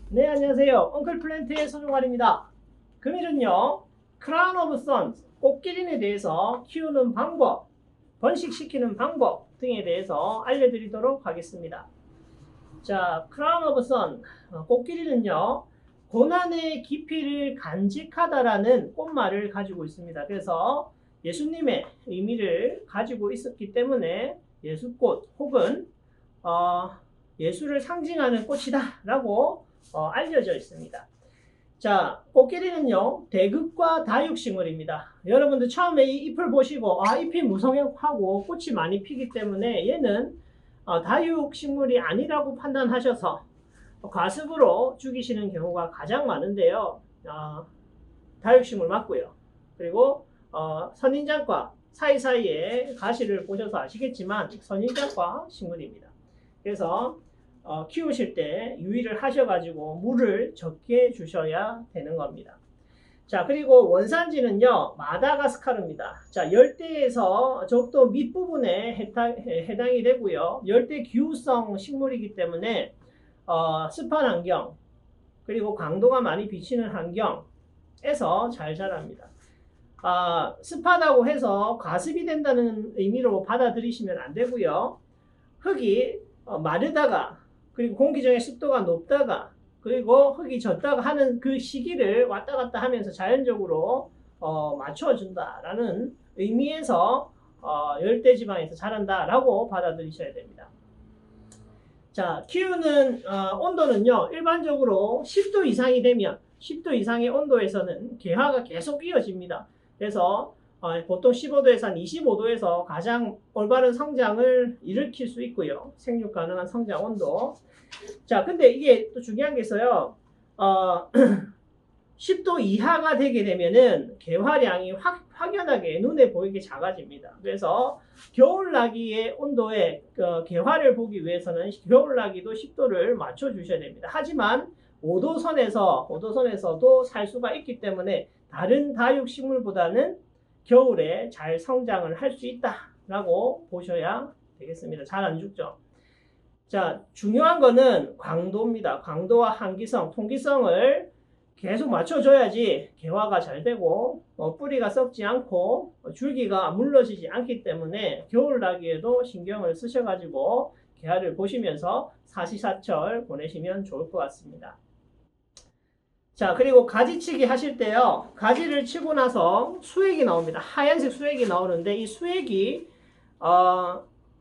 네, 안녕하세요. 엉클 플랜트의 서종환입니다. 금일은요, 크라운 오브 선, 꽃기린에 대해서 키우는 방법, 번식시키는 방법 등에 대해서 알려드리도록 하겠습니다. 자, 크라운 오브 선, 꽃기린은요, 고난의 깊이를 간직하다라는 꽃말을 가지고 있습니다. 그래서 예수님의 의미를 가지고 있었기 때문에 예수꽃 혹은 예수를 상징하는 꽃이다 라고 알려져 있습니다. 자, 꽃기린은요, 대극과 다육식물입니다. 여러분들 처음에 이 잎을 보시고, 잎이 무성하고 꽃이 많이 피기 때문에 얘는 다육식물이 아니라고 판단하셔서 과습으로 죽이시는 경우가 가장 많은데요. 다육식물 맞고요. 그리고 선인장과 사이사이에 가시를 보셔서 아시겠지만 선인장과 식물입니다. 그래서 키우실 때 유의를 하셔가지고 물을 적게 주셔야 되는 겁니다. 자, 그리고 원산지는요, 마다가스카르입니다. 자, 열대에서 적도 밑부분에 해당이 되고요. 열대 기후성 식물이기 때문에 습한 환경, 그리고 강도가 많이 비치는 환경에서 잘 자랍니다. 습하다고 해서 과습이 된다는 의미로 받아들이시면 안 되고요. 흙이 마르다가 그리고 공기중의 습도가 높다가 그리고 흙이 젖다가 하는 그 시기를 왔다 갔다 하면서 자연적으로 맞춰준다라는 의미에서 열대지방에서 자란다라고 받아들이셔야 됩니다. 자, 키우는 온도는요, 일반적으로 10도 이상이 되면 10도 이상의 온도에서는 개화가 계속 이어집니다. 그래서 보통 15도에서 한 25도에서 가장 올바른 성장을 일으킬 수 있고요. 생육 가능한 성장 온도. 자, 근데 이게 또 중요한 게 있어요. 10도 이하가 되게 되면은 개화량이 확연하게 눈에 보이게 작아집니다. 그래서 겨울나기의 온도에 개화를 보기 위해서는 겨울나기도 10도를 맞춰 주셔야 됩니다. 하지만 5도선에서도 살 수가 있기 때문에 다른 다육식물보다는 겨울에 잘 성장을 할 수 있다라고 보셔야 되겠습니다. 잘 안 죽죠. 자, 중요한 거는 광도입니다. 광도와 한기성, 통기성을 계속 맞춰줘야지 개화가 잘 되고 뿌리가 썩지 않고 줄기가 물러지지 않기 때문에 겨울나기에도 신경을 쓰셔가지고 개화를 보시면서 사시사철 보내시면 좋을 것 같습니다. 자, 그리고 가지치기 하실 때요, 가지를 치고 나서 수액이 나옵니다. 하얀색 수액이 나오는데 이 수액이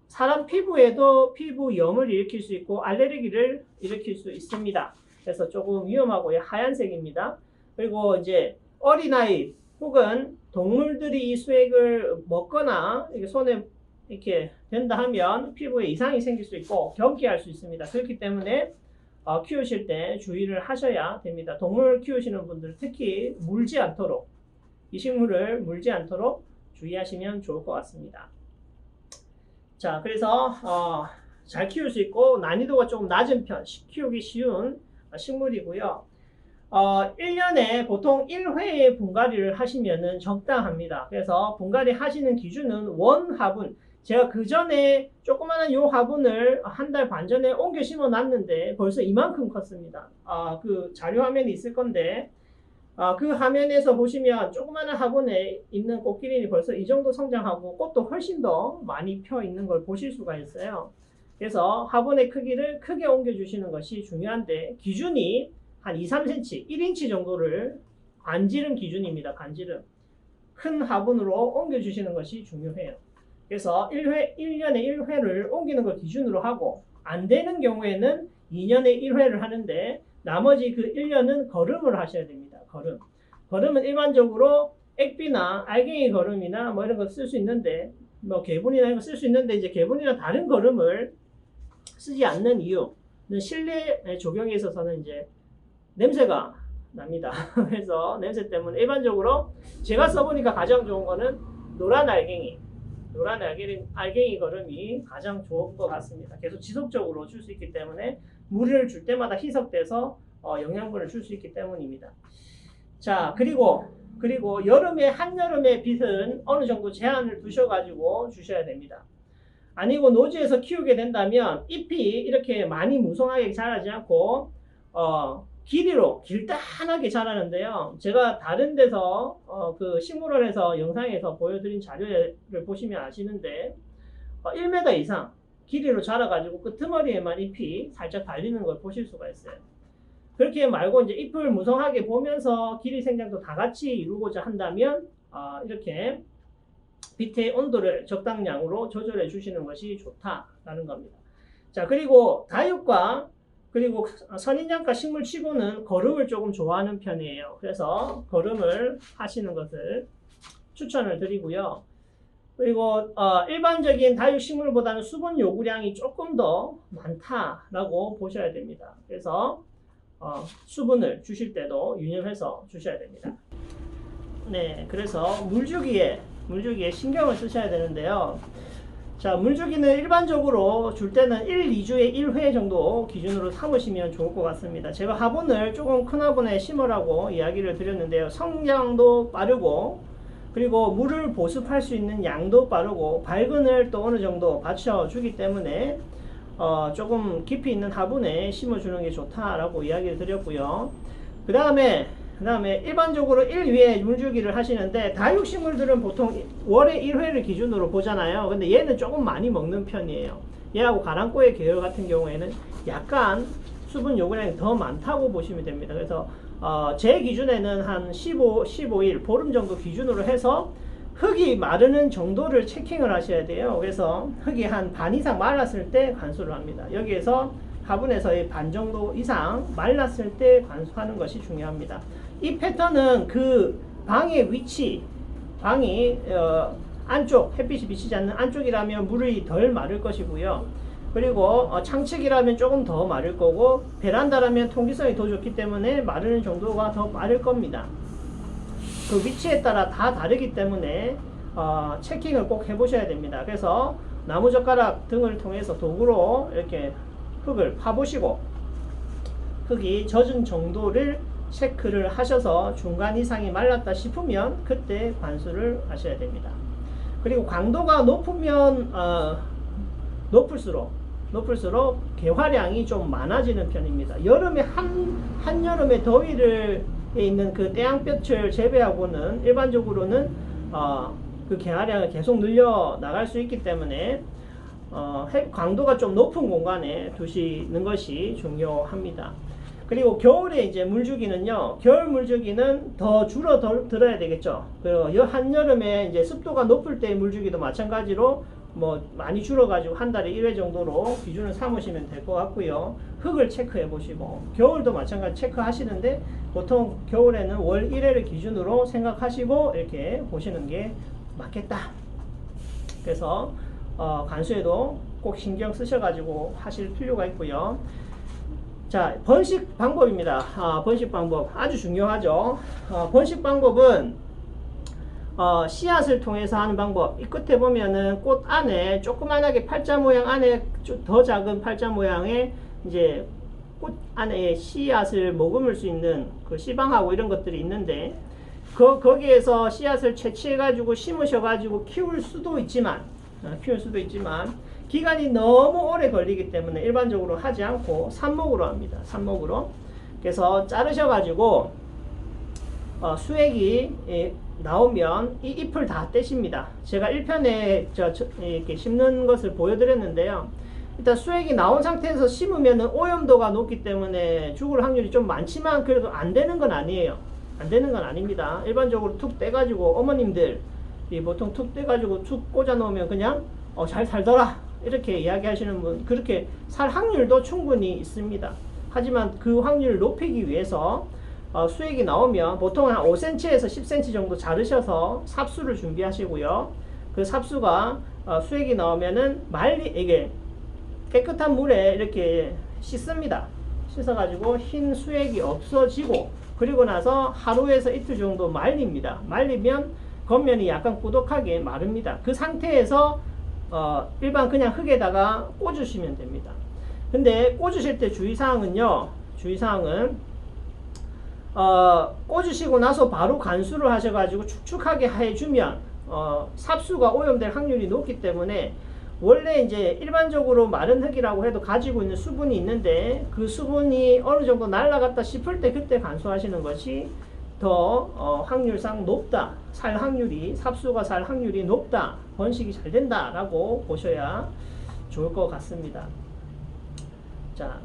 사람 피부에도 피부염을 일으킬 수 있고 알레르기를 일으킬 수 있습니다. 그래서 조금 위험하고요. 하얀색입니다. 그리고 이제 어린아이 혹은 동물들이 이 수액을 먹거나 이렇게 손에 이렇게 된다 하면 피부에 이상이 생길 수 있고 경기할 수 있습니다. 그렇기 때문에 키우실 때 주의를 하셔야 됩니다. 동물 키우시는 분들 특히 물지 않도록, 이 식물을 물지 않도록 주의하시면 좋을 것 같습니다. 자, 그래서 잘 키울 수 있고 난이도가 조금 낮은 편, 키우기 쉬운 식물이고요. 1년에 보통 1회의 분갈이를 하시면 적당합니다. 그래서 분갈이 하시는 기준은 원화분, 제가 그 전에 조그마한 요 화분을 한 달 반 전에 옮겨 심어 놨는데 벌써 이만큼 컸습니다. 그 자료 화면이 있을 건데 그 화면에서 보시면 조그마한 화분에 있는 꽃기린이 벌써 이 정도 성장하고 꽃도 훨씬 더 많이 펴 있는 걸 보실 수가 있어요. 그래서 화분의 크기를 크게 옮겨 주시는 것이 중요한데 기준이 한 2, 3cm, 1인치 정도를 관지름 기준입니다. 관지름. 큰 화분으로 옮겨 주시는 것이 중요해요. 그래서 1년에 1회를 옮기는 걸 기준으로 하고 안 되는 경우에는 2년에 1회를 하는데 나머지 그 1년은 거름을 하셔야 됩니다. 거름은 일반적으로 액비나 알갱이 거름이나 뭐 이런 거 쓸 수 있는데 뭐 개분이나 이런 거 쓸 수 있는데 이제 개분이나 다른 거름을 쓰지 않는 이유는 실내에 적용에 있어서는 이제 냄새가 납니다. 그래서 냄새 때문에 일반적으로 제가 써보니까 가장 좋은 거는 노란 알갱이 거름이 가장 좋은 것 같습니다. 계속 지속적으로 줄 수 있기 때문에 물을 줄 때마다 희석돼서 영양분을 줄 수 있기 때문입니다. 자, 그리고 여름에 한여름의 빛은 어느 정도 제한을 두셔가지고 주셔야 됩니다. 아니고 노지에서 키우게 된다면 잎이 이렇게 많이 무성하게 자라지 않고 길이로 길다랗게 자라는데요. 제가 다른 데서 그 식물원에서 영상에서 보여드린 자료를 보시면 아시는데 1m 이상 길이로 자라가지고 끄트머리에만 잎이 살짝 달리는 걸 보실 수가 있어요. 그렇게 말고 이제 잎을 무성하게 보면서 길이 생장도 다 같이 이루고자 한다면 이렇게 빛의 온도를 적당량으로 조절해 주시는 것이 좋다라는 겁니다. 자, 그리고 다육과 그리고 선인장과 식물치고는 거름을 조금 좋아하는 편이에요. 그래서 거름을 하시는 것을 추천을 드리고요. 그리고 일반적인 다육식물보다는 수분 요구량이 조금 더 많다라고 보셔야 됩니다. 그래서 수분을 주실 때도 유념해서 주셔야 됩니다. 네, 그래서 물주기에 신경을 쓰셔야 되는데요. 자, 물주기는 일반적으로 줄 때는 2주에 1회 정도 기준으로 삼으시면 좋을 것 같습니다. 제가 화분을 조금 큰 화분에 심으라고 이야기를 드렸는데요. 성장도 빠르고 그리고 물을 보습할 수 있는 양도 빠르고 밝은을 또 어느 정도 받쳐주기 때문에 조금 깊이 있는 화분에 심어주는 게 좋다라고 이야기를 드렸고요. 그 다음에 일반적으로 1회에 물주기를 하시는데 다육식물들은 보통 월에 1회를 기준으로 보잖아요. 근데 얘는 조금 많이 먹는 편이에요. 얘하고 가랑꼬의 계열 같은 경우에는 약간 수분 요구량이 더 많다고 보시면 됩니다. 그래서 제 기준에는 한 15일 보름 정도 기준으로 해서 흙이 마르는 정도를 체킹을 하셔야 돼요. 그래서 흙이 한 반 이상 말랐을 때 관수를 합니다. 여기에서 화분에서의 반 정도 이상 말랐을 때 관수하는 것이 중요합니다. 이 패턴은 그 방의 위치, 방이 안쪽, 햇빛이 비치지 않는 안쪽이라면 물이 덜 마를 것이고요. 그리고 창측이라면 조금 더 마를 거고 베란다라면 통기성이 더 좋기 때문에 마르는 정도가 더 빠를 겁니다. 그 위치에 따라 다 다르기 때문에 체킹을 꼭 해보셔야 됩니다. 그래서 나무젓가락 등을 통해서 도구로 이렇게 흙을 파보시고 흙이 젖은 정도를 체크를 하셔서 중간 이상이 말랐다 싶으면 그때 관수를 하셔야 됩니다. 그리고 강도가 높으면 높을수록 개화량이 좀 많아지는 편입니다. 여름에 한여름의 더위를 있는 그 태양볕을 제외하고는 일반적으로는 그 개화량을 계속 늘려 나갈 수 있기 때문에 강도가 좀 높은 공간에 두시는 것이 중요합니다. 그리고 겨울에 이제 물주기는요, 겨울 물주기는 더 줄어들어야 되겠죠. 그리고 한여름에 이제 습도가 높을 때 물주기도 마찬가지로 많이 줄어가지고 한 달에 1회 정도로 기준을 삼으시면 될 것 같고요. 흙을 체크해 보시고, 겨울도 마찬가지 체크하시는데, 보통 겨울에는 월 1회를 기준으로 생각하시고, 이렇게 보시는 게 맞겠다. 그래서, 관수에도 꼭 신경 쓰셔가지고 하실 필요가 있고요. 자, 번식 방법입니다. 번식 방법 아주 중요하죠. 번식 방법은 씨앗을 통해서 하는 방법. 이 끝에 보면은 꽃 안에 조그만하게 팔자 모양 안에 더 작은 팔자 모양의 이제 꽃 안에 씨앗을 머금을 수 있는 그 씨방하고 이런 것들이 있는데 거기에서 씨앗을 채취해 가지고 심으셔 가지고 키울 수도 있지만 기간이 너무 오래 걸리기 때문에 일반적으로 하지 않고 삽목으로 합니다. 삽목으로. 그래서 자르셔 가지고 수액이 나오면 이 잎을 다 떼십니다. 제가 1편에 이렇게 심는 것을 보여드렸는데요. 일단 수액이 나온 상태에서 심으면 오염도가 높기 때문에 죽을 확률이 좀 많지만 그래도 안 되는 건 아니에요. 안 되는 건 아닙니다. 일반적으로 툭 떼가지고 어머님들 보통 툭 떼가지고 툭 꽂아 놓으면 그냥 잘 살더라 이렇게 이야기하시는 분, 그렇게 살 확률도 충분히 있습니다. 하지만 그 확률을 높이기 위해서 수액이 나오면 보통 한 5cm에서 10cm 정도 자르셔서 삽수를 준비하시고요. 그 삽수가 수액이 나오면은 이게 깨끗한 물에 이렇게 씻습니다. 씻어가지고 흰 수액이 없어지고, 그리고 나서 하루에서 이틀 정도 말립니다. 말리면 겉면이 약간 꾸덕하게 마릅니다. 그 상태에서 일반 그냥 흙에다가 꽂으시면 됩니다. 근데 꽂으실 때 주의사항은 꽂으시고 나서 바로 간수를 하셔가지고 축축하게 해주면 삽수가 오염될 확률이 높기 때문에 원래 이제 일반적으로 마른 흙이라고 해도 가지고 있는 수분이 있는데 그 수분이 어느 정도 날아갔다 싶을 때 그때 간수하시는 것이 더 확률상 높다. 살 확률이, 삽수가 살 확률이 높다. 번식이 잘 된다라고 보셔야 좋을 것 같습니다. 자,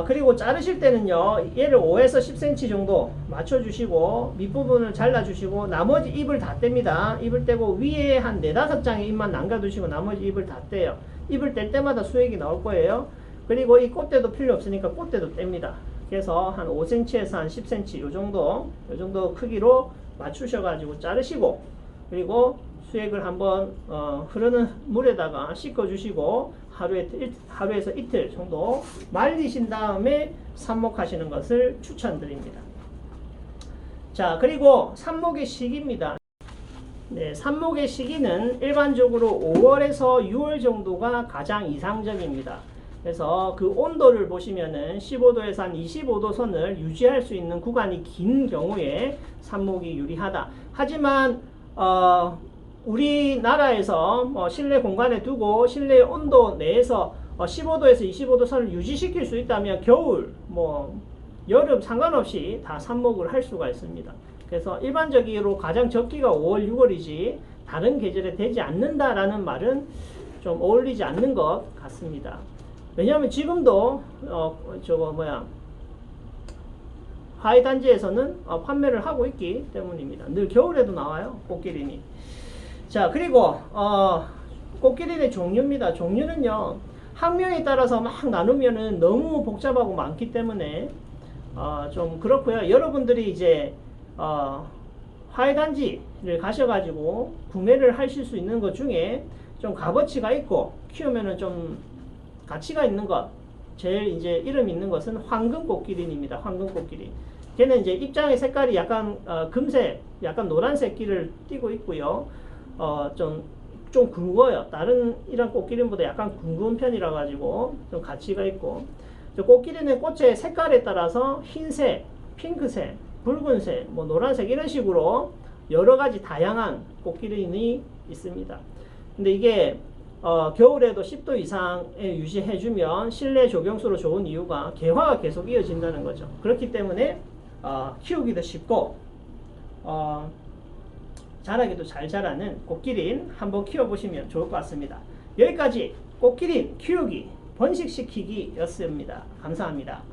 그리고 자르실 때는요, 얘를 5에서 10cm 정도 맞춰주시고, 밑부분을 잘라주시고, 나머지 잎을 다 뗍니다. 잎을 떼고, 위에 한 4-5장의 잎만 남겨두시고, 나머지 잎을 다 떼요. 잎을 뗄 때마다 수액이 나올 거예요. 그리고 이 꽃대도 필요 없으니까 꽃대도 뗍니다. 그래서 한 5cm에서 한 10cm, 요 정도 크기로 맞추셔가지고 자르시고, 그리고 수액을 한번 흐르는 물에다가 씻어주시고 하루에서 이틀 정도 말리신 다음에 삽목하시는 것을 추천드립니다. 자, 그리고 삽목의 시기입니다. 네, 삽목의 시기는 일반적으로 5월에서 6월 정도가 가장 이상적입니다. 그래서 그 온도를 보시면은 15도에서 한 25도 선을 유지할 수 있는 구간이 긴 경우에 삽목이 유리하다. 하지만 우리나라에서 실내 공간에 두고 실내 온도 내에서 15도에서 25도 선을 유지시킬 수 있다면 겨울, 여름 상관없이 다 삽목을 할 수가 있습니다. 그래서 일반적으로 가장 적기가 5월, 6월이지 다른 계절에 되지 않는다라는 말은 좀 어울리지 않는 것 같습니다. 왜냐하면 지금도 화훼단지에서는 판매를 하고 있기 때문입니다. 늘 겨울에도 나와요, 꽃기린이. 자, 그리고 꽃기린의 종류입니다. 종류는요, 학명에 따라서 막 나누면은 너무 복잡하고 많기 때문에 좀 그렇고요. 여러분들이 이제 화훼단지를 가셔가지고 구매를 하실 수 있는 것 중에 좀 값어치가 있고 키우면은 좀 가치가 있는 것, 제일 이제 이름 있는 것은 황금꽃기린입니다. 황금꽃기린. 걔는 이제 입장의 색깔이 약간 금색, 약간 노란색 끼를 띠고 있고요. 좀 굵어요. 다른 이런 꽃기린보다 약간 굵은 편이라 가지고 좀 가치가 있고, 꽃기린의 꽃의 색깔에 따라서 흰색, 핑크색, 붉은색, 노란색 이런 식으로 여러 가지 다양한 꽃기린이 있습니다. 근데 이게 겨울에도 10도 이상에 유지해주면 실내 조경수로 좋은 이유가 개화가 계속 이어진다는 거죠. 그렇기 때문에 키우기도 쉽고 자라기도 잘 자라는 꽃기린 한번 키워보시면 좋을 것 같습니다. 여기까지 꽃기린 키우기, 번식시키기 였습니다. 감사합니다.